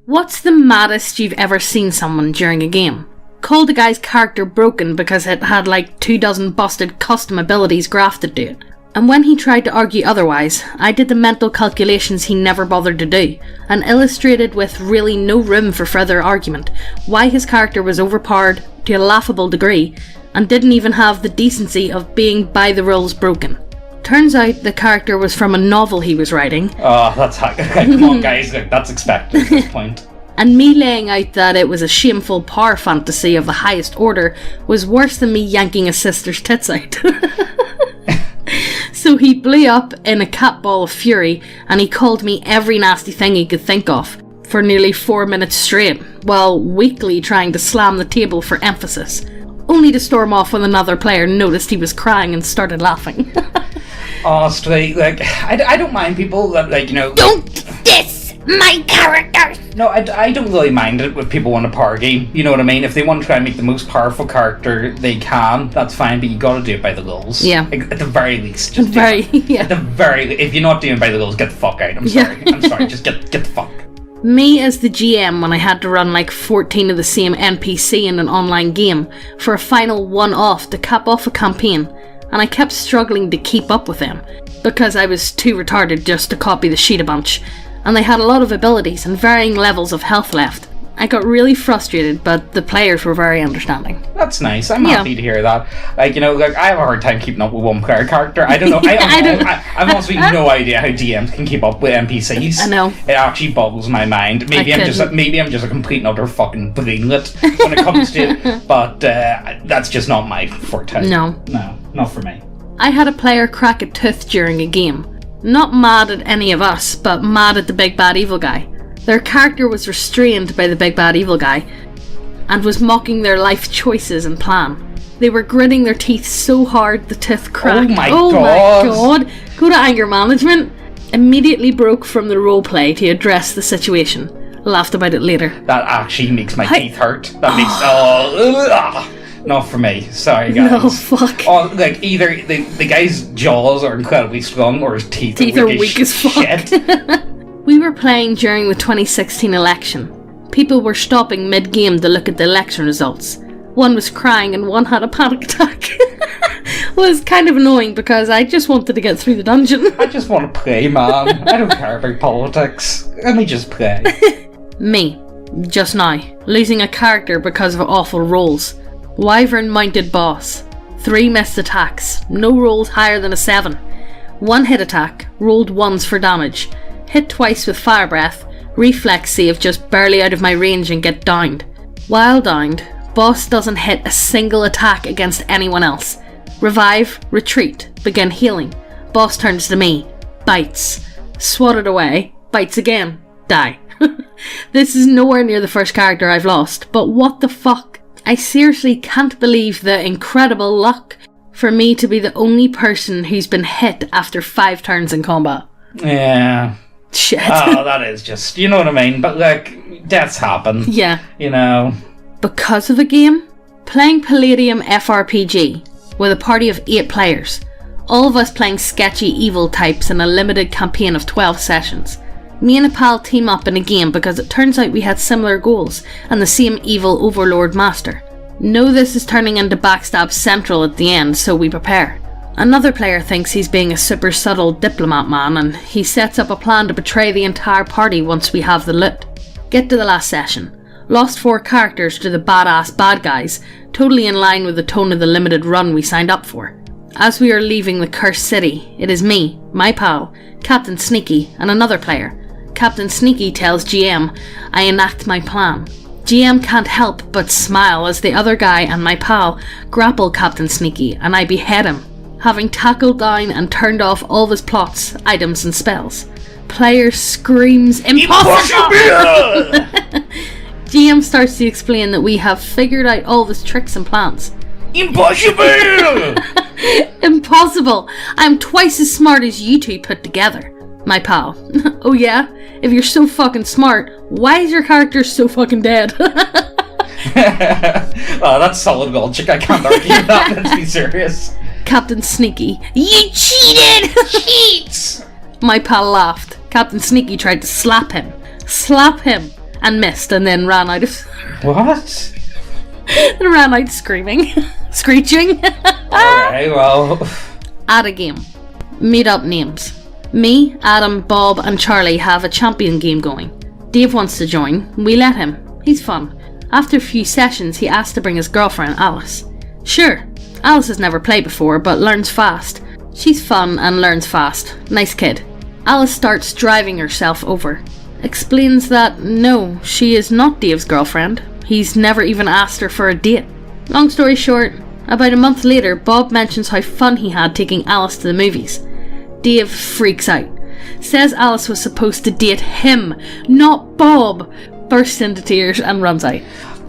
What's the maddest you've ever seen someone during a game? Called a guy's character broken because it had like 24 busted custom abilities grafted to it. And when he tried to argue otherwise, I did the mental calculations he never bothered to do, and illustrated with really no room for further argument why his character was overpowered to a laughable degree, and didn't even have the decency of being by the rules broken. Turns out the character was from a novel he was writing. Oh, that's hot. Come on guys, that's expected at this point. And me laying out that it was a shameful power fantasy of the highest order was worse than me yanking his sister's tits out. So he blew up in a cat ball of fury, and he called me every nasty thing he could think of for nearly 4 minutes straight, while weakly trying to slam the table for emphasis, only to storm off when another player noticed he was crying and started laughing. Oh, straight, like, I don't mind people that, like, you know... Don't diss my characters! No, I don't really mind it if people want to party, you know what I mean? If they want to try and make the most powerful character they can, that's fine, but you gotta do it by the rules. Yeah. At the very least, just do it. Yeah. At the very... If you're not doing it by the rules, get the fuck out, I'm sorry. I'm sorry, just get the fuck. Me as the GM when I had to run like 14 of the same NPC in an online game for a final one-off to cap off a campaign, and I kept struggling to keep up with them because I was too retarded just to copy the sheet a bunch, and they had a lot of abilities and varying levels of health left. I got really frustrated, but the players were very understanding. That's nice. I'm happy to hear that. Like, you know, like I have a hard time keeping up with one player character. I don't know. I've honestly no idea how DMs can keep up with NPCs. I know. It actually boggles my mind. Maybe I'm just a complete and utter fucking brainlet when it comes to it. But that's just not my forte. No, not for me. I had a player crack a tooth during a game. Not mad at any of us, but mad at the big bad evil guy. Their character was restrained by the big bad evil guy and was mocking their life choices and plan. They were gritting their teeth so hard the tooth cracked. Oh my god! Go to anger management. Immediately broke from the roleplay to address the situation. Laughed about it later. That actually makes my teeth hurt. That makes... not for me. Sorry, guys. No, fuck. Oh, like, either the guy's jaws are incredibly strong or his teeth are weak as fuck. Shit. We were playing during the 2016 election. People were stopping mid-game to look at the election results. One was crying and one had a panic attack. It was kind of annoying because I just wanted to get through the dungeon. I just want to play, man. I don't care about politics. Let me just play. Me, just now, losing a character because of awful rolls. Wyvern mounted boss. 3 missed attacks. No rolls higher than a 7. 1 hit attack. Rolled once for damage. Hit twice with fire breath, reflex save just barely out of my range and get downed. While downed, boss doesn't hit a single attack against anyone else. Revive, retreat, begin healing. Boss turns to me, bites, swatted away, bites again, die. This is nowhere near the first character I've lost, but what the fuck? I seriously can't believe the incredible luck for me to be the only person who's been hit after 5 turns in combat. Yeah. Shit. Oh, that is just, you know what I mean? But, like, deaths happen. Yeah. You know. Because of a game? Playing Palladium FRPG with a party of 8 players. All of us playing sketchy evil types in a limited campaign of 12 sessions. Me and a pal team up in a game because it turns out we had similar goals and the same evil overlord master. Know this is turning into Backstab Central at the end, so we prepare. Another player thinks he's being a super subtle diplomat man and he sets up a plan to betray the entire party once we have the loot. Get to the last session. Lost 4 characters to the badass bad guys, totally in line with the tone of the limited run we signed up for. As we are leaving the cursed city, it is me, my pal, Captain Sneaky, and another player. Captain Sneaky tells GM I enact my plan. GM can't help but smile as the other guy and my pal grapple Captain Sneaky and I behead him, having tackled down and turned off all of his plots, items and spells. Player screams, "Impossible!" GM starts to explain that we have figured out all of his tricks and plans. Impossible! Impossible! I'm twice as smart as you two put together. My pal. Oh yeah? If you're so fucking smart, why is your character so fucking dead? Oh, that's solid logic. I can't argue that. Let's be serious. Captain Sneaky. You cheated! Cheats! My pal laughed. Captain Sneaky tried to slap him. Slap him! and missed, and then ran out of... What? and ran out screaming. Screeching. Alright, well... Add a game. Made up names. Me, Adam, Bob and Charlie have a champion game going. Dave wants to join. We let him. He's fun. After a few sessions, he asked to bring his girlfriend, Alice. Sure. Alice has never played before, but learns fast. She's fun and learns fast. Nice kid. Alice starts driving herself over. Explains that, no, she is not Dave's girlfriend. He's never even asked her for a date. Long story short, about a month later, Bob mentions how fun he had taking Alice to the movies. Dave freaks out. Says Alice was supposed to date him, not Bob. Bursts into tears and runs out.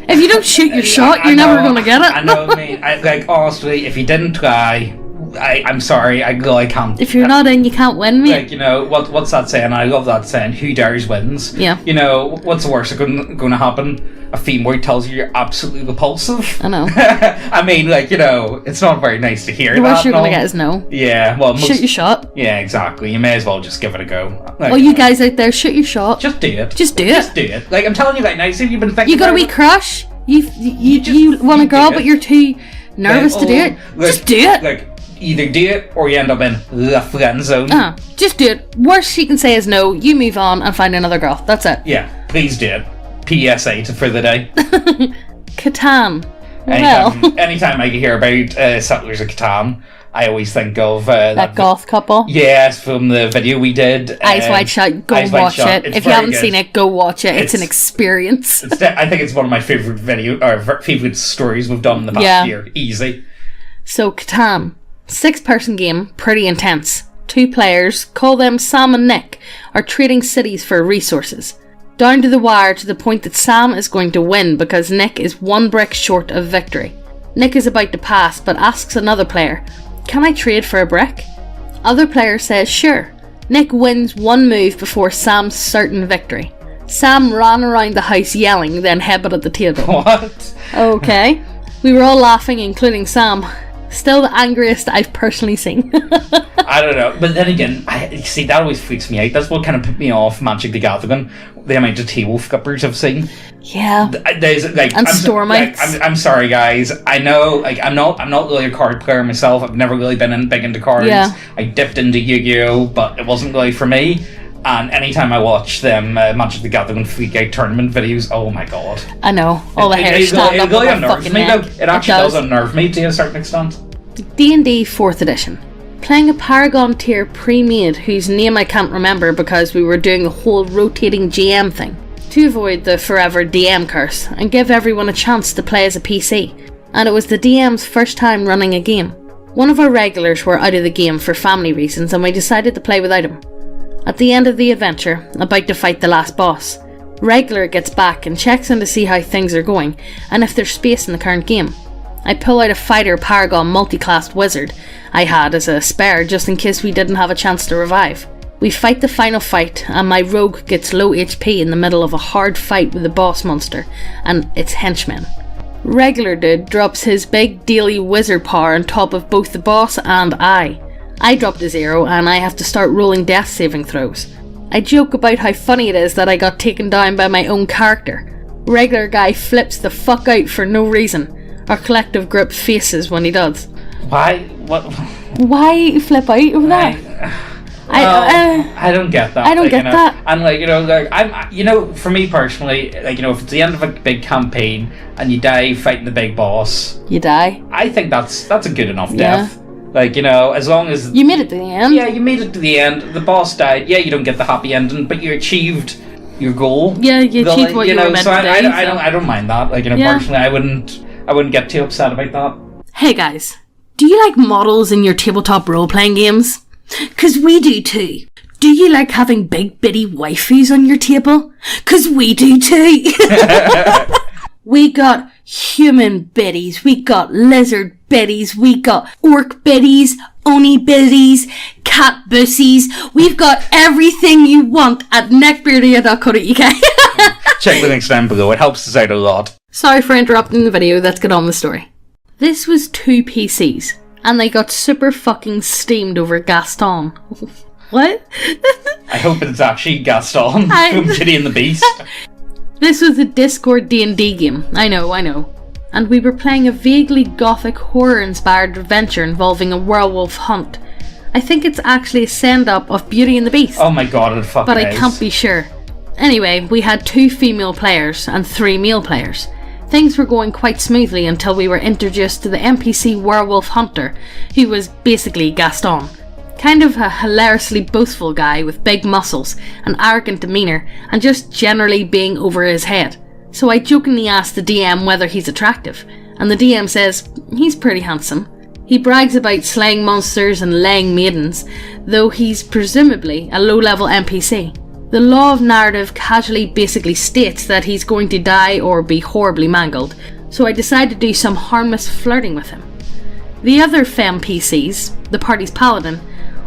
If you don't shoot your shot, you're never going to get it. I know, mate. Honestly, if you didn't try... I'm sorry, I can't. If you're not in, you can't win, mate. What's that saying? I love that saying, who dares wins. Yeah. What's the worst that's going to happen? A female tells you you're absolutely repulsive. I know. I mean, it's not very nice to hear. The worst you're going to get is no. Yeah, well... shoot your shot. Yeah, exactly. You may as well just give it a go. You guys out there, shoot your shot. Just do it. Just do it. Just do it. I'm telling you, nice if you've been thinking you got a wee crush. You want a girl, but you're too nervous to do it. Just do it. Either do it or you end up in the friend zone. Just do it. Worst she can say is no. You move on and find another girl. That's it. Yeah, please do it. PSA for the day. Catan. Anytime I hear about Settlers of Catan, I always think of that goth couple. Yes, from the video we did. Eyes Wide Shut. Go watch it. If you haven't seen it, go watch it. It's an experience. I think it's one of my favourite favourite stories we've done in the past year. Easy. So Catan. 6-person game, pretty intense. 2 players, call them Sam and Nick, are trading cities for resources. Down to the wire to the point that Sam is going to win because Nick is 1 brick short of victory. Nick is about to pass but asks another player, can I trade for a brick? Other player says sure. Nick wins 1 move before Sam's certain victory. Sam ran around the house yelling, then headbutted the table. What? Okay. We were all laughing, including Sam. Still the angriest I've personally seen. I don't know, but then again, that always freaks me out. That's what kind of put me off Magic the Gathering. The amount of table flippers I've seen. Yeah. And Stormites. I'm sorry, guys. I know, I'm not really a card player myself. I've never really been big into cards. Yeah. I dipped into Yu-Gi-Oh, but it wasn't really for me. And anytime I watch them Magic the Gathering freak out tournament videos, oh my god. I know. All the hair stand up on my fucking neck. It actually does unnerve me to a certain extent. D&D 4th edition. Playing a Paragon tier pre-made whose name I can't remember because we were doing the whole rotating GM thing. To avoid the forever DM curse and give everyone a chance to play as a PC. And it was the DM's first time running a game. One of our regulars were out of the game for family reasons and we decided to play without him. At the end of the adventure, about to fight the last boss, regular gets back and checks in to see how things are going and if there's space in the current game. I pull out a fighter Paragon multi-classed wizard I had as a spare just in case we didn't have a chance to revive. We fight the final fight and my rogue gets low HP in the middle of a hard fight with the boss monster and its henchmen. Regular dude drops his big daily wizard power on top of both the boss and I. I dropped a 0 and I have to start rolling death saving throws. I joke about how funny it is that I got taken down by my own character. Regular guy flips the fuck out for no reason. Our collective group faces when he does. Why? What? Why flip out over that? I don't get that. I don't get that. And for me personally, if it's the end of a big campaign and you die fighting the big boss, you die. I think that's a good enough death. As long as you made it to the end. Yeah, you made it to the end. The boss died. Yeah, you don't get the happy ending, but you achieved your goal. Yeah, you achieved what you were meant to do. I don't mind that. Personally, I wouldn't get too upset about that. Hey guys, do you like models in your tabletop role-playing games? 'Cause we do too. Do you like having big bitty waifus on your table? 'Cause we do too. We got human biddies, we got lizard biddies, we got orc biddies, oni biddies, cat bussies. We've got everything you want at neckbeardia.co.uk. Check the links down below, it helps us out a lot. Sorry for interrupting the video, let's get on with the story. This was 2 PCs, and they got super fucking steamed over Gaston. What? I hope it's actually Gaston from Beauty and the Beast. This was a Discord D&D game, I know. And we were playing a vaguely gothic horror-inspired adventure involving a werewolf hunt. I think it's actually a send-up of Beauty and the Beast. Oh my god, it fucking but is. I can't be sure. Anyway, we had 2 female players and 3 male players. Things were going quite smoothly until we were introduced to the NPC werewolf hunter, who was basically Gaston. Kind of a hilariously boastful guy with big muscles, an arrogant demeanour, and just generally being over his head. So I jokingly asked the DM whether he's attractive, and the DM says he's pretty handsome. He brags about slaying monsters and laying maidens, though he's presumably a low-level NPC. The law of narrative casually basically states that he's going to die or be horribly mangled, so I decided to do some harmless flirting with him. The other femme PCs, the party's paladin,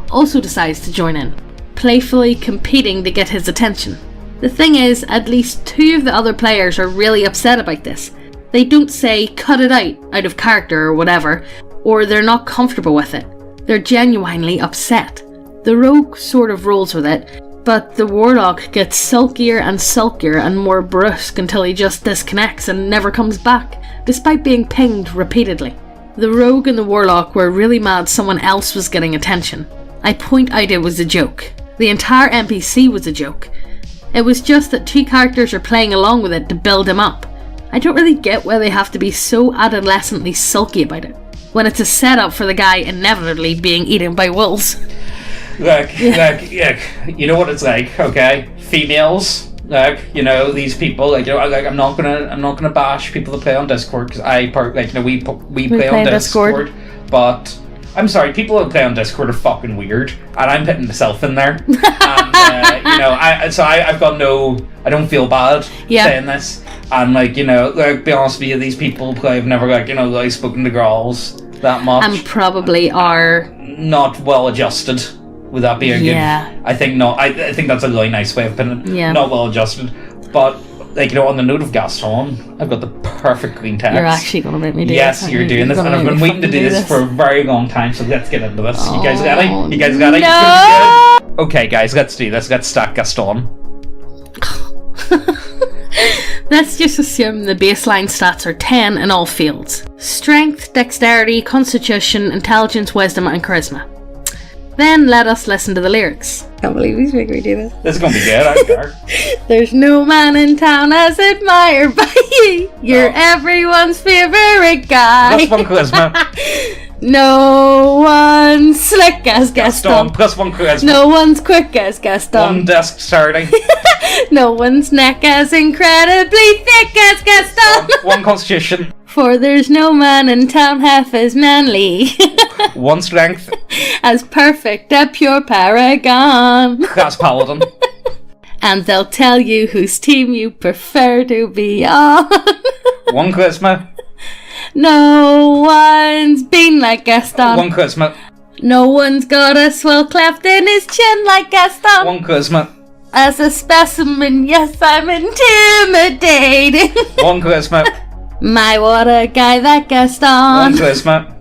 also decides to join in, playfully competing to get his attention. The thing is, at least 2 of the other players are really upset about this. They don't say cut it out of character or whatever, or they're not comfortable with it. They're genuinely upset. The rogue sort of rolls with it, but the warlock gets sulkier and sulkier and more brusque until he just disconnects and never comes back, despite being pinged repeatedly. The rogue and the warlock were really mad someone else was getting attention. I point out it was a joke. The entire NPC was a joke. It was just that 2 characters are playing along with it to build him up. I don't really get why they have to be so adolescently sulky about it, when it's a setup for the guy inevitably being eaten by wolves. Look, you know what it's like, okay? Females, these people, I'm not gonna bash people that play on Discord, because we play on Discord, but I'm sorry, people that play on Discord are fucking weird, and I'm putting myself in there. And, I've got I don't feel bad saying this. And, be honest with you, these people I've never, spoken to girls that much. And probably are not well adjusted. Would that be a good? I think not. I think that's a really nice way of putting it. Yeah. Not well adjusted. But, on the note of Gaston, I've got the perfect green text. You're actually going to make me do this. Yes, you're doing this, and I've been waiting to do this for a very long time, so let's get into this. Oh, you guys ready? You guys ready? No! It's good. Okay, guys, let's do this. Let's stack Gaston. Let's just assume the baseline stats are 10 in all fields. Strength, dexterity, constitution, intelligence, wisdom, and charisma. Then let us listen to the lyrics. Can't believe he's making me do this. This is going to be good, I don't care. There's no man in town as admired by you. You're everyone's favourite guy. Plus 1 charisma. No one's slick as Gaston. Plus 1 charisma. No one's quick as Gaston. 1 dexterity. No one's neck as incredibly thick as Gaston. 1 constitution. For there's no man in town half as manly. 1 strength. As perfect a pure paragon. Class paladin. And they'll tell you whose team you prefer to be on. 1 charisma. No one's been like Gaston. 1 charisma. No one's got a swell cleft in his chin like Gaston. 1 charisma. As a specimen, yes, I'm intimidating. 1 charisma. My, what a guy that Gaston. 1 charisma.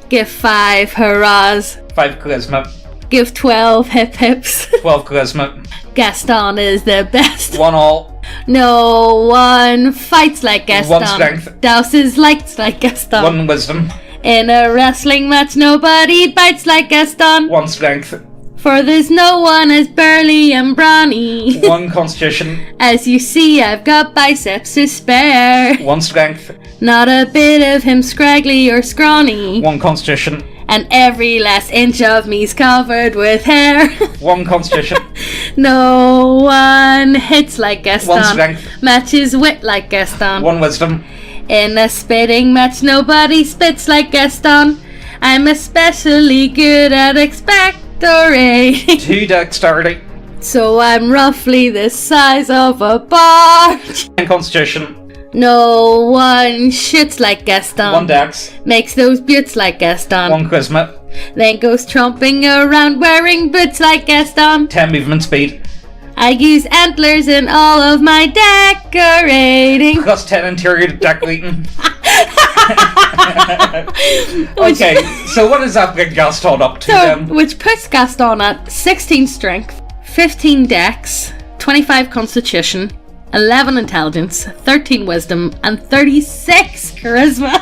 Give 5 hurrahs. 5 charisma. Give 12 hip hips. 12 charisma. Gaston is the best. 1 all. No one fights like Gaston. 1 strength. Douses lights like Gaston. 1 wisdom. In a wrestling match, nobody bites like Gaston. 1 strength. For there's no one as burly and brawny. 1 constitution. As you see, I've got biceps to spare. 1 strength. Not a bit of him scraggly or scrawny. 1 constitution. And every last inch of me's covered with hair. 1 constitution. No one hits like Gaston. 1 strength. Matches wit like Gaston. 1 wisdom. In a spitting match, nobody spits like Gaston. I'm especially good at expectorating. 2 dexterity. So I'm roughly the size of a barge. 1 constitution. No one shits like Gaston. 1 dex. Makes those boots like Gaston. 1 charisma. Then goes tromping around wearing boots like Gaston. 10 movement speed. I use antlers in all of my decorating. Plus 10 interior decorating. Okay, so what does that bring Gaston up to then? Which puts Gaston at 16 strength, 15 dex, 25 constitution, 11 intelligence, 13 wisdom, and 36 charisma.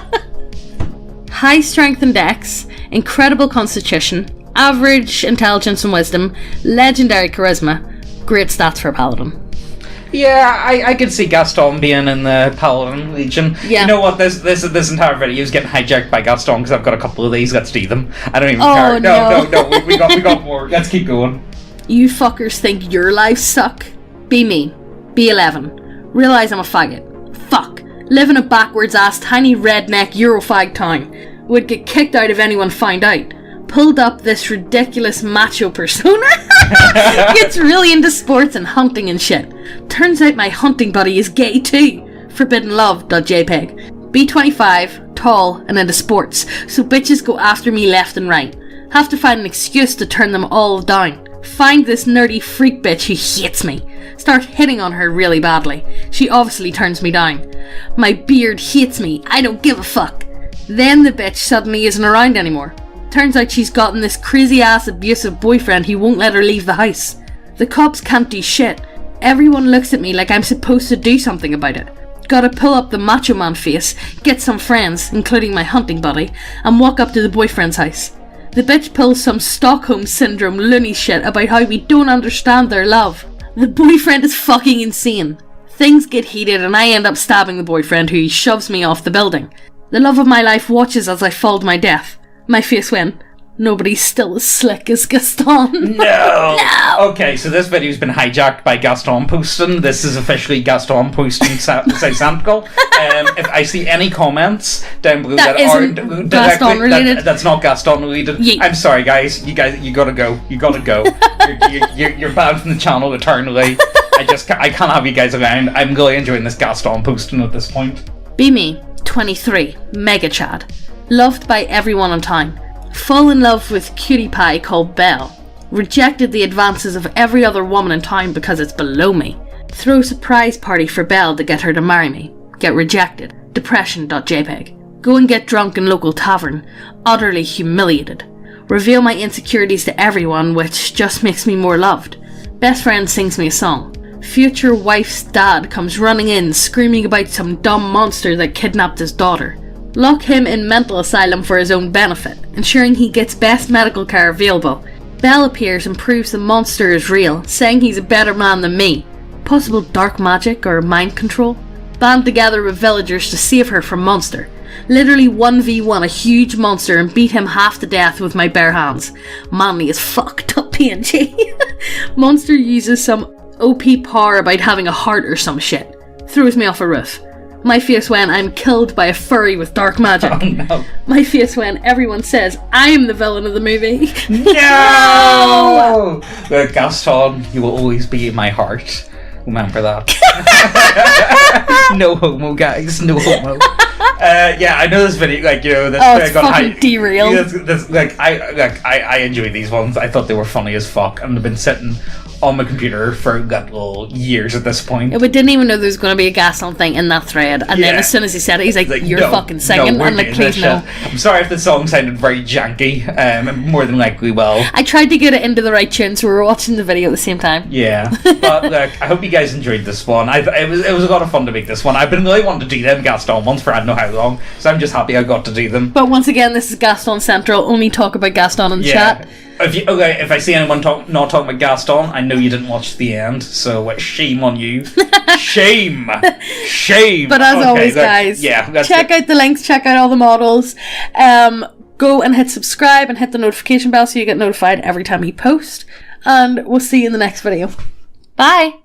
High strength and dex, incredible constitution, average intelligence and wisdom, legendary charisma. Great stats for a paladin. Yeah, I could see Gaston being in the Paladin Legion. Yeah. You know what? This entire video is getting hijacked by Gaston because I've got a couple of these. Let's do them. I don't even care. No. We got more. Let's keep going. You fuckers think your lives suck? Be me. Be 11. Realise I'm a faggot. Fuck. Live in a backwards ass tiny redneck Eurofag town. Would get kicked out if anyone found out. Pulled up this ridiculous macho persona. Gets really into sports and hunting and shit. Turns out my hunting buddy is gay too. Forbiddenlove.jpg. Be 25, tall, and into sports, so bitches go after me left and right. Have to find an excuse to turn them all down. Find this nerdy freak bitch who hates me. Start hitting on her really badly. She obviously turns me down. My beard hates me. I don't give a fuck. Then the bitch suddenly isn't around anymore. Turns out she's gotten this crazy ass abusive boyfriend who won't let her leave the house. The cops can't do shit. Everyone looks at me like I'm supposed to do something about it. Gotta pull up the macho man face, get some friends, including my hunting buddy, and walk up to the boyfriend's house. The bitch pulls some Stockholm Syndrome loony shit about how we don't understand their love. The boyfriend is fucking insane. Things get heated and I end up stabbing the boyfriend who shoves me off the building. The love of my life watches as I fall to my death. My face went, nobody's still as slick as Gaston. No! Okay, so this video's been hijacked by Gaston posting. This is officially Gaston posting Santical. If I see any comments down below that aren't Gaston related. That's not Gaston related. I'm sorry, guys. You gotta go. You gotta go. You're banned from the channel eternally. I can't have you guys around. I'm really enjoying this Gaston posting at this point. Be me, 23, mega chad. Loved by everyone on time. Fall in love with cutie pie called Belle. Rejected the advances of every other woman in town because it's below me. Throw surprise party for Belle to get her to marry me. Get rejected. Depression.jpg. Go and get drunk in local tavern. Utterly humiliated. Reveal my insecurities to everyone, which just makes me more loved. Best friend sings me a song. Future wife's dad comes running in screaming about some dumb monster that kidnapped his daughter. Lock him in mental asylum for his own benefit, ensuring he gets best medical care available. Belle appears and proves the monster is real, saying he's a better man than me. Possible dark magic or mind control? Band together with villagers to save her from monster. Literally 1v1 a huge monster and beat him half to death with my bare hands. Manly as fucked up PNG. Monster uses some OP power about having a heart or some shit. Throws me off a roof. My face when I'm killed by a furry with dark magic. Oh no. My face when everyone says I'm the villain of the movie. No! Gaston, you will always be in my heart. Remember that. No homo, guys. No homo. Yeah, I know this video. Like, you know, this it's fucking derailed. I enjoy these ones. I thought they were funny as fuck, and they've been sitting on my computer for years at this point. Yeah, we didn't even know there was going to be a Gaston thing in that thread, and then as soon as he said it, he's like you're no, fucking singing, no, and like, please no. I'm sorry if the song sounded very janky, more than likely will. I tried to get it into the right tune, so we were watching the video at the same time. Yeah, but look, I hope you guys enjoyed this one. It was a lot of fun to make this one. I've been really wanting to do them Gaston ones for I don't know how long, so I'm just happy I got to do them. But once again, this is Gaston Central, only talk about Gaston in the chat. If I see anyone not talking about Gaston, I know you didn't watch the end, so shame on you. Shame. But as always, guys, check out the links, check out all the models. Go and hit subscribe and hit the notification bell so you get notified every time we post. And we'll see you in the next video. Bye!